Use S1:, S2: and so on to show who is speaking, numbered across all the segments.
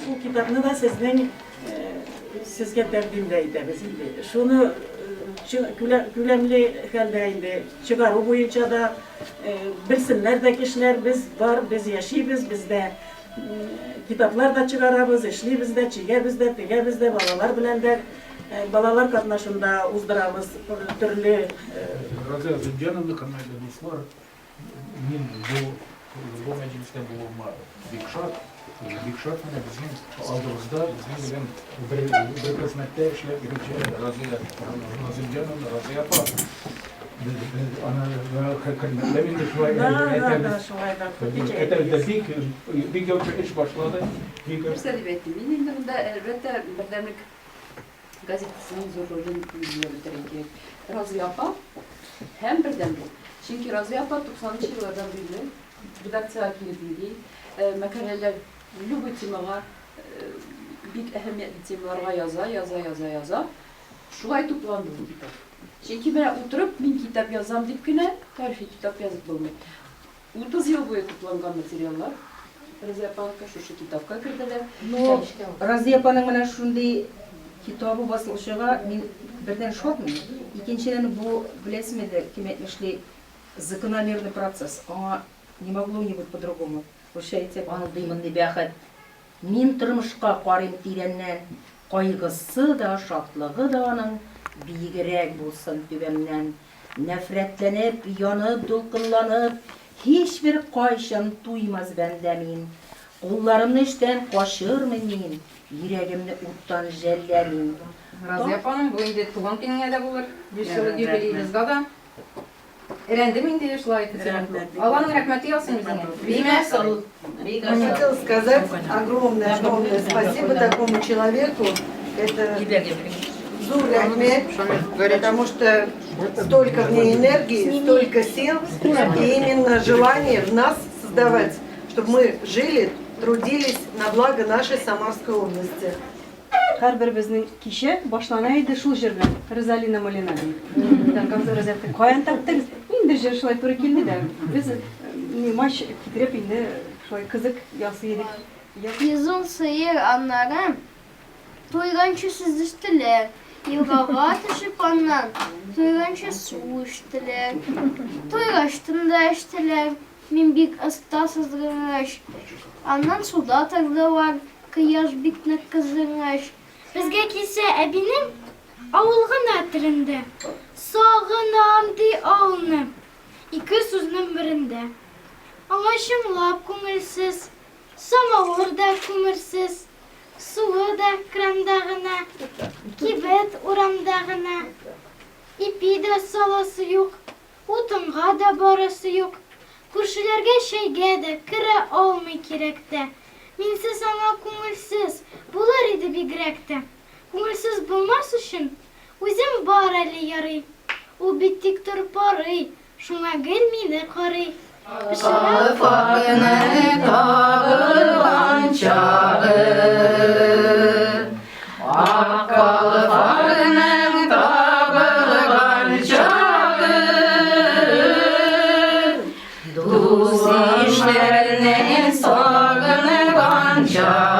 S1: bu kitabını da sizge təqdimdə edəmiz. Şunu güləmli xəldəyində çıxarı boyunca da bilsinlər də kişilər biz var, biz yaşayız, biz də kitaplar da çıkarabız, işliyimiz de, çiğemiz de, tigemiz de, balalar bilen de, balalar katnaşında uzdurabız türlü.
S2: Razı Zülcan'ın kanalımız var. Min bu mecliste bulunma Bikşat hani bizim aldığımızda bizim bir kısmette işler birinci Zülcan'ın razı yapar. Ana kalimelerinde şu an bir iş başladı.
S3: Müsaade ettim. Yine bunda elbette Berdemlik gazetesinin zor rolünü gösterecek. Razı Yapa hem Berdemlik. Çünkü Razı Yapa 90'lı yıllardan beri redaksiya hakimiyeti, makaleler, lübü temalar, büyük ehemmiyetli temalarga yaza. Şulay toplandı bu kitap. Çünkü ben oturup bin kitap yazam deyip güne tarihi kitap yazıp bulmayı. 30 yıl boyu toplangan materyaller. Razı Yapa'nın şu kitapka kirdiler.
S4: Razı Yapa'nın bana şunday kitabı basılışıga men birden şokmuyum. İkinciden bu bilesmedi kim etmişli закономерный процесс. Ama не могло не быть по-другому. Получается, аны дыймын дип бәхет. Мин тормышка карыйм тирәннән, кайгысы да, шатлыгы да аның бигрәк булсын түбәмнән. Нәфрәтләнеп, янып, дулкынланып, һичбер кайчан туймас бәндә мин. Кулларымны эштән качырмын мин, йөрәгемне уттан жәлләмин.
S5: Razı Yapa'nın bu indi tuğan gününe de bulur. Bir sürü юбилейimizde da. Erendim indi şulay eteceğim. Allah'ın rahmeti olsun bizimle.
S6: Хотела сказать огромное спасибо такому человеку. Это Зур Ахмед, потому что столько в ней энергии, столько сил и именно желание в нас создавать, чтобы мы жили, трудились на благо нашей Самарской области.
S7: Her birimizin kişi başlanaydı şu жерде, Розалина Малина deyip. Tankamızı Rozalina koyan taktınız. İndi jer şulay туры келді de. Biz maç kitirip indi şulay kızık yası yedik.
S8: Yüzün sıyır anlarım. Toygançı süzüştüler. Yılgağa taşıp ondan. Toygançı su içtiler. Toygaçtım da içtiler. Min bik ıstasızgırış. Andan suda tagdılar. Kıyas bitmek kızırış. Bizge kise ebinin avulğın atırında. Sağınam di ağını. İki sözünün birinde. Anlaşımlap kumursiz. Samavurda kumursiz. Suğu da kramdağına. Kibet uramdağına. İpi de salası yok. Utunğa da barası yok. Kurşularga şeyge de kıra olmay kerekte. Minsiz ama kumulsuz bular idi bigrekte. Kumulsuz bulmaz üçün uzun barali yarı. O bittik turparı, şuna gelmini karı.
S4: Kalfağına tağırlan çağı, ak kalfağına tağırlan çağı, duz işlerine sağınılan çağı.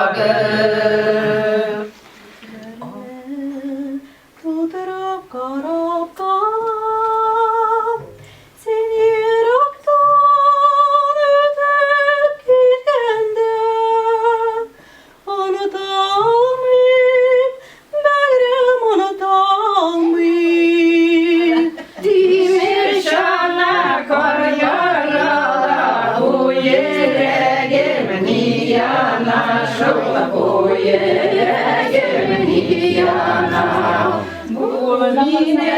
S4: Tuturup karıp kal, seni yıraktan ötüp gidende, unutalmayayım, benim unutalmayayım. Demir çanak kar yaralar, bu yüreğimin yanaşır, bu yüreğimin yanaşır. Bu yine